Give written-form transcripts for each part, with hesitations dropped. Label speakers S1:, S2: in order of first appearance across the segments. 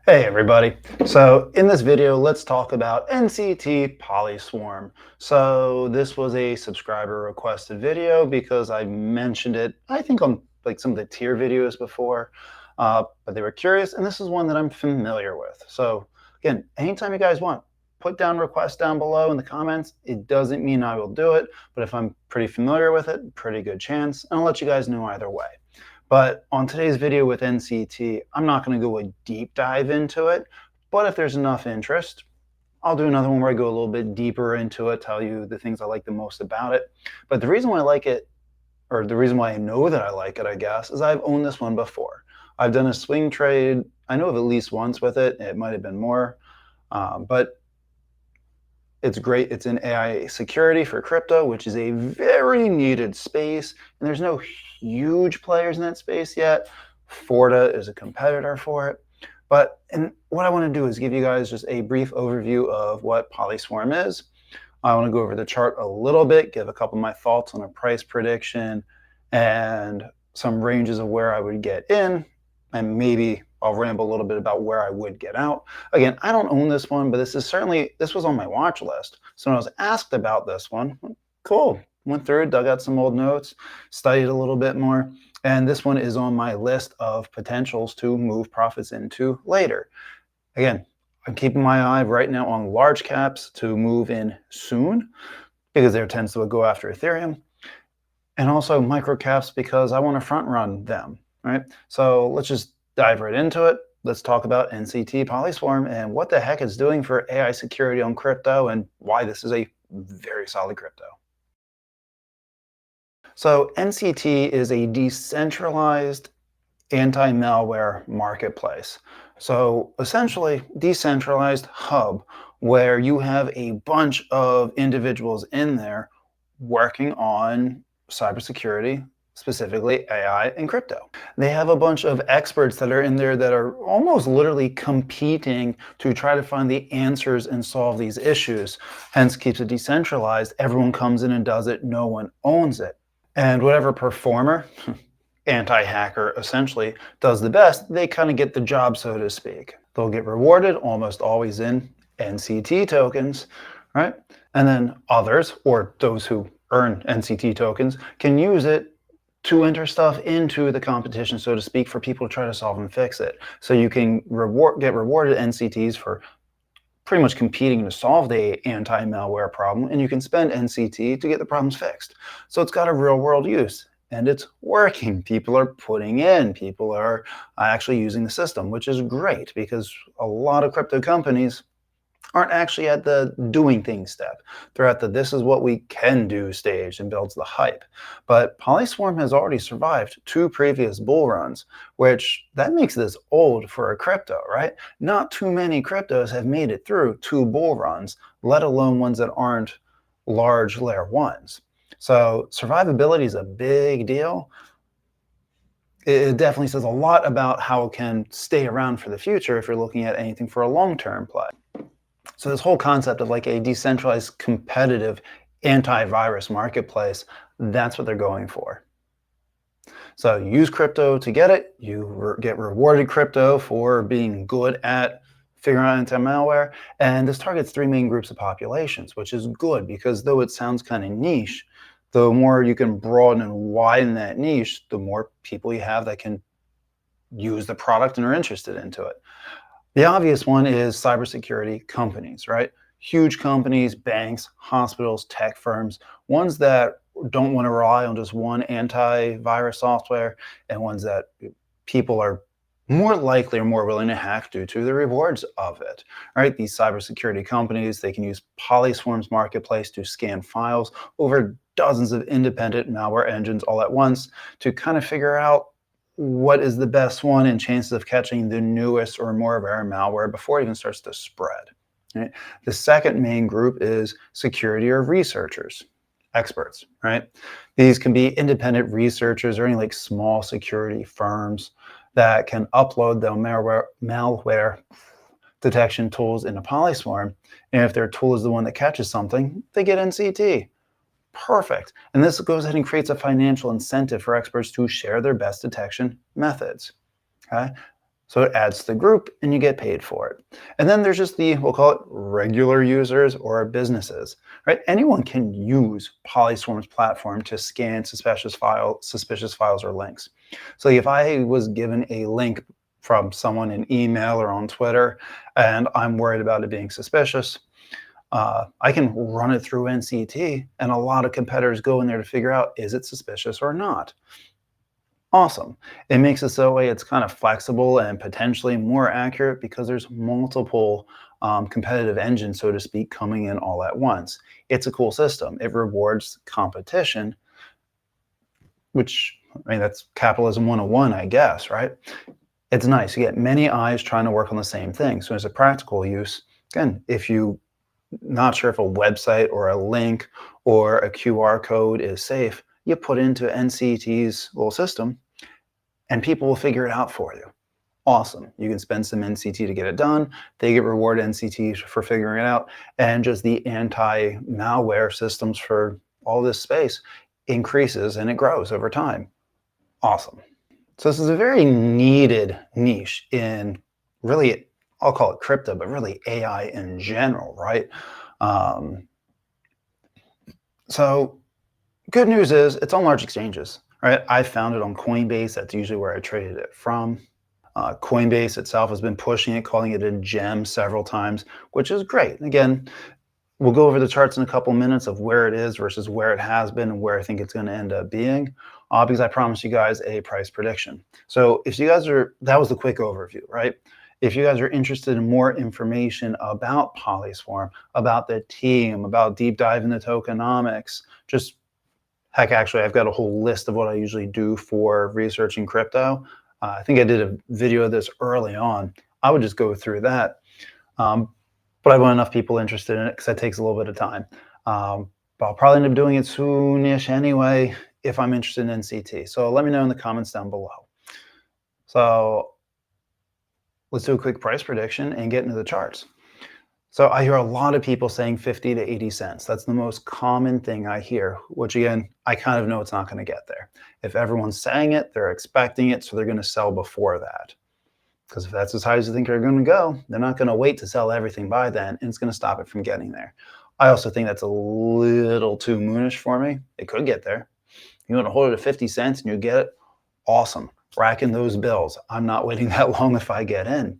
S1: Hey everybody. So in this video, let's talk about NCT Polyswarm. So this was a subscriber requested video because I mentioned it, I think on like some of the tier videos before, but they were curious and this is one that I'm familiar with. So again, anytime you guys want, put down requests down below in the comments. It doesn't mean I will do it, but if I'm pretty familiar with it, pretty good chance, and I'll let you guys know either way. But on today's video with NCT, I'm not going to go a deep dive into it, but if there's enough interest, I'll do another one where I go a little bit deeper into it, tell you the things I like the most about it. But the reason why I like it, or the reason why I know that I like it, I guess, is I've owned this one before. I've done a swing trade, I know of at least once with it. It might have been more, but it's great. It's in AI security for crypto, which is a very needed space. And there's no huge players in that space yet. Forta is a competitor for it. And what I want to do is give you guys just a brief overview of what Polyswarm is. I want to go over the chart a little bit, give a couple of my thoughts on a price prediction and some ranges of where I would get in, and maybe I'll ramble a little bit about where I would get out. Again, I don't own this one, but this was on my watch list. So when I was asked about this one, cool, went through, dug out some old notes, studied a little bit more, and this one is on my list of potentials to move profits into later. Again, I'm keeping my eye right now on large caps to move in soon because there tends to go after Ethereum, and also micro caps because I want to front run them, right? So let's just dive right into it. Let's talk about NCT Polyswarm and what the heck it's doing for AI security on crypto and why this is a very solid crypto. So NCT is a decentralized anti-malware marketplace. So essentially, decentralized hub where you have a bunch of individuals in there working on cybersecurity, specifically AI and crypto. They have a bunch of experts that are in there that are almost literally competing to try to find the answers and solve these issues. Hence keeps it decentralized. Everyone comes in and does it. No one owns it. And whatever performer, anti-hacker essentially, does the best, they kind of get the job, so to speak. They'll get rewarded almost always in NCT tokens, right? And then others, or those who earn NCT tokens, can use it to enter stuff into the competition, so to speak, for people to try to solve and fix it. So you can get rewarded NCTs for pretty much competing to solve the anti-malware problem, and you can spend NCT to get the problems fixed. So it's got a real world use and it's working. People are putting in, people are actually using the system, which is great because a lot of crypto companies aren't actually at the doing things step. They're at the this is what we can do stage and builds the hype. But Polyswarm has already survived 2 previous bull runs, which that makes this old for a crypto, right? Not too many cryptos have made it through 2 bull runs, let alone ones that aren't large layer ones. So survivability is a big deal. It definitely says a lot about how it can stay around for the future if you're looking at anything for a long-term play. So this whole concept of like a decentralized competitive antivirus marketplace, that's what they're going for. So you use crypto to get it, you get rewarded crypto for being good at figuring out anti-malware, and this targets 3 main groups of populations, which is good because though it sounds kind of niche, the more you can broaden and widen that niche, the more people you have that can use the product and are interested into it. The obvious one is cybersecurity companies, right? Huge companies, banks, hospitals, tech firms, ones that don't want to rely on just one antivirus software and ones that people are more likely or more willing to hack due to the rewards of it, right? These cybersecurity companies, they can use Polyswarm's marketplace to scan files over dozens of independent malware engines all at once to kind of figure out what is the best one and chances of catching the newest or more rare malware before it even starts to spread. Right? The second main group is security or researchers, experts, right? These can be independent researchers or any like small security firms that can upload their malware detection tools into Polyswarm. And if their tool is the one that catches something, they get NCT. Perfect. And this goes ahead and creates a financial incentive for experts to share their best detection methods. Okay. So it adds to the group and you get paid for it. And then there's just the, we'll call it regular users or businesses, right? Anyone can use Polyswarm's platform to scan suspicious files or links. So if I was given a link from someone in email or on Twitter, and I'm worried about it being suspicious, I can run it through NCT, and a lot of competitors go in there to figure out, is it suspicious or not? Awesome. It makes it so way it's kind of flexible and potentially more accurate because there's multiple competitive engines, so to speak, coming in all at once. It's a cool system. It rewards competition, which, I mean, that's capitalism 101, I guess, right? It's nice. You get many eyes trying to work on the same thing. So as a practical use, again, if you not sure if a website or a link or a QR code is safe, you put into NCT's little system and people will figure it out for you. Awesome. You can spend some NCT to get it done. They get rewarded NCT for figuring it out. And just the anti-malware systems for all this space increases and it grows over time. Awesome. So this is a very needed niche in really, I'll call it crypto, but really AI in general, right? So good news is it's on large exchanges, right? I found it on Coinbase. That's usually where I traded it from. Coinbase itself has been pushing it, calling it a gem several times, which is great. Again, we'll go over the charts in a couple minutes of where it is versus where it has been and where I think it's going to end up being, because I promised you guys a price prediction. So if you guys are, that was the quick overview, right? If you guys are interested in more information about Polyswarm, about the team, about deep dive into tokenomics, just heck, actually, I've got a whole list of what I usually do for researching crypto. I think I did a video of this early on. I would just go through that. But I want enough people interested in it because that takes a little bit of time. But I'll probably end up doing it soonish anyway if I'm interested in NCT. So let me know in the comments down below. So let's do a quick price prediction and get into the charts. So I hear a lot of people saying 50 to 80 cents. That's the most common thing I hear, which again, I kind of know it's not going to get there. If everyone's saying it, they're expecting it, so they're going to sell before that. Because if that's as high as you think they're going to go, they're not going to wait to sell everything by then, and it's going to stop it from getting there. I also think that's a little too moonish for me. It could get there. You want to hold it at 50 cents and you get it? Awesome. Racking those bills. I'm not waiting that long if I get in.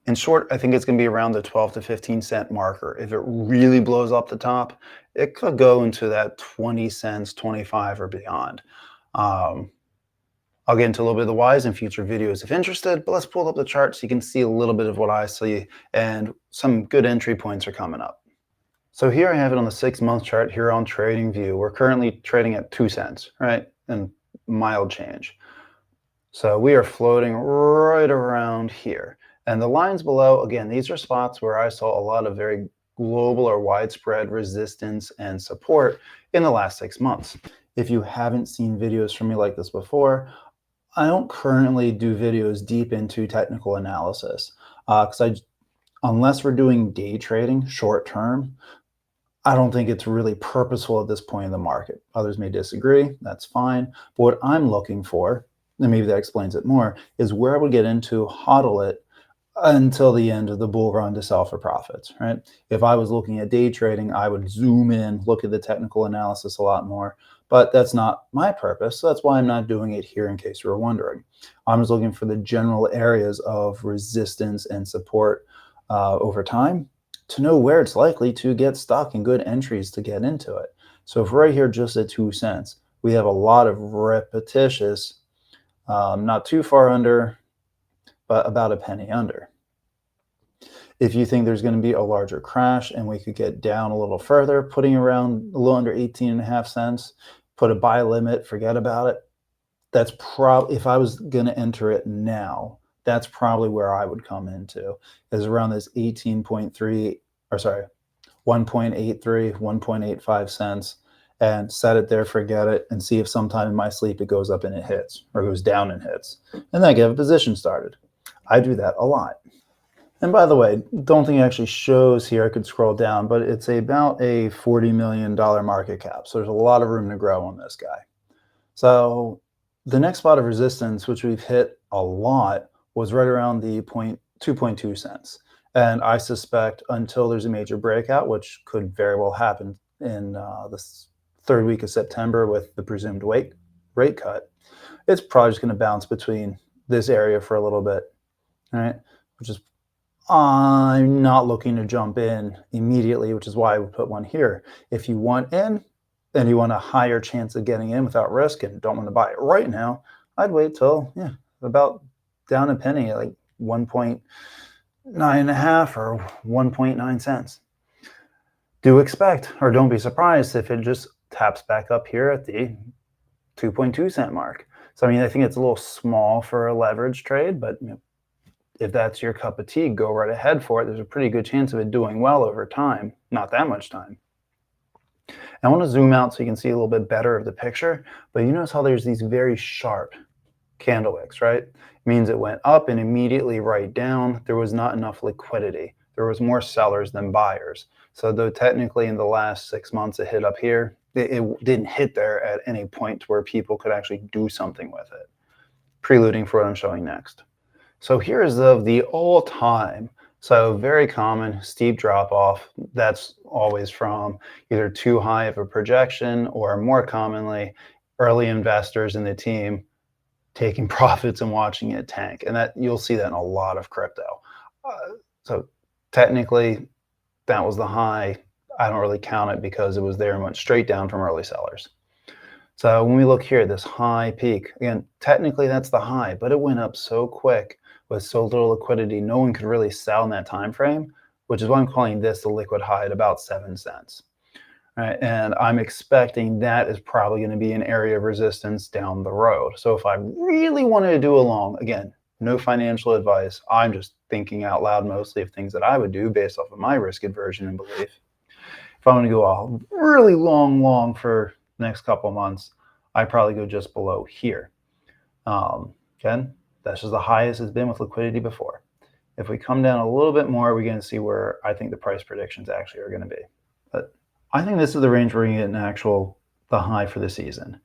S1: In short, I think it's going to be around the 12 to 15 cent marker. If it really blows up the top, it could go into that 20 cents, 25 or beyond. I'll get into a little bit of the whys in future videos if interested, but let's pull up the chart so you can see a little bit of what I see, and some good entry points are coming up. So here I have it on the 6-month chart here on TradingView. We're currently trading at 2 cents, right? And mild change. So we are floating right around here. And the lines below, again, these are spots where I saw a lot of very global or widespread resistance and support in the last 6 months. If you haven't seen videos from me like this before, I don't currently do videos deep into technical analysis because unless we're doing day trading short term, I don't think it's really purposeful at this point in the market. Others may disagree, that's fine. But what I'm looking for, and maybe that explains it more, is where I would get into, hodl it until the end of the bull run to sell for profits, right? If I was looking at day trading, I would zoom in, look at the technical analysis a lot more, but that's not my purpose. So that's why I'm not doing it here in case you were wondering. I'm just looking for the general areas of resistance and support over time to know where it's likely to get stuck and good entries to get into it. So if right here just at 2 cents, we have a lot of repetitious, not too far under, but about a penny under. If you think there's going to be a larger crash and we could get down a little further, putting around a little under 18.5 cents, put a buy limit, forget about it. That's probably, if I was going to enter it now, that's probably where I would come into, is around this 18.3, or sorry, 1.83, 1.85 cents, and set it there, forget it, and see if sometime in my sleep it goes up and it hits, or goes down and hits. And then I get a position started. I do that a lot. And by the way, don't think it actually shows here, I could scroll down, but it's about a $40 million market cap. So there's a lot of room to grow on this guy. So the next spot of resistance, which we've hit a lot, was right around the 2.2 cents. And I suspect until there's a major breakout, which could very well happen in this third week of September with the presumed rate cut, it's probably just going to bounce between this area for a little bit, all right? Which is, I'm not looking to jump in immediately, which is why I would put one here. If you want in and you want a higher chance of getting in without risk and don't want to buy it right now, I'd wait till, about down a penny, like 1.9 or 1.9 cents. Do expect, or don't be surprised if it just taps back up here at the 2.2 cent mark. So, I mean, I think it's a little small for a leverage trade, but if that's your cup of tea, go right ahead for it. There's a pretty good chance of it doing well over time, not that much time. I want to zoom out so you can see a little bit better of the picture, but you notice how there's these very sharp candle wicks, right? It means it went up and immediately right down. There was not enough liquidity. There was more sellers than buyers. So though technically in the last 6 months it hit up here, it didn't hit there at any point where people could actually do something with it, preluding for what I'm showing next. So here is the all-time. So very common steep drop off. That's always from either too high of a projection or more commonly early investors in the team taking profits and watching it tank. And that you'll see that in a lot of crypto. So technically that was the high. I don't really count it because it was there and went straight down from early sellers. So when we look here, this high peak, again, technically that's the high, but it went up so quick with so little liquidity, no one could really sell in that time frame, which is why I'm calling this the liquid high at about 7 cents. Right? And I'm expecting that is probably going to be an area of resistance down the road. So if I really wanted to do a long, again, no financial advice, I'm just thinking out loud mostly of things that I would do based off of my risk aversion and belief. If I want to go a really long for the next couple of months, I'd probably go just below here. Again, that's just the highest it's been with liquidity before. If we come down a little bit more, we're going to see where I think the price predictions actually are going to be. But I think this is the range where you get the high for the season.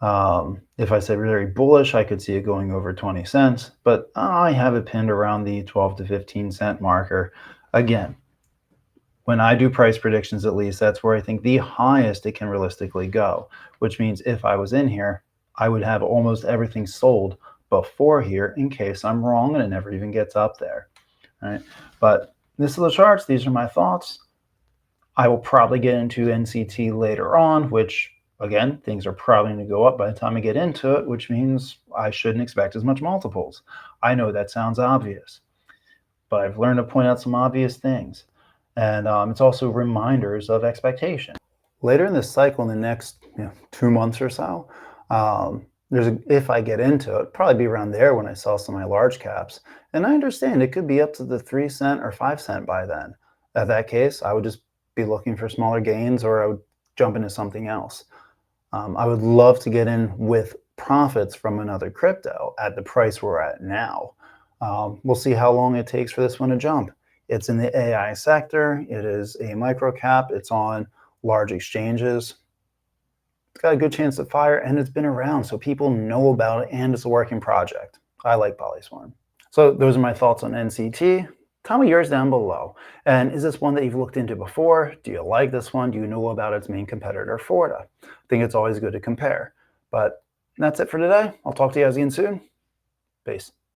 S1: If I said very bullish, I could see it going over 20 cents, but I have it pinned around the 12 to 15 cent marker. Again, when I do price predictions, at least, that's where I think the highest it can realistically go, which means if I was in here, I would have almost everything sold before here in case I'm wrong and it never even gets up there. Right? But this is the charts. These are my thoughts. I will probably get into NCT later on, which, again, things are probably going to go up by the time I get into it, which means I shouldn't expect as much multiples. I know that sounds obvious, but I've learned to point out some obvious things. And it's also reminders of expectation. Later in this cycle, in the next 2 months or so, if I get into it, probably be around there when I sell some of my large caps. And I understand it could be up to the 3 cent or 5 cent by then. At that case, I would just be looking for smaller gains, or I would jump into something else. I would love to get in with profits from another crypto at the price we're at now. We'll see how long it takes for this one to jump. It's in the AI sector. It is a micro cap. It's on large exchanges. It's got a good chance to fire, and it's been around, so people know about it, and it's a working project. I like Polyswarm. So those are my thoughts on NCT. Tell me yours down below. And is this one that you've looked into before? Do you like this one? Do you know about its main competitor, Forta? I think it's always good to compare. But that's it for today. I'll talk to you guys again soon. Peace.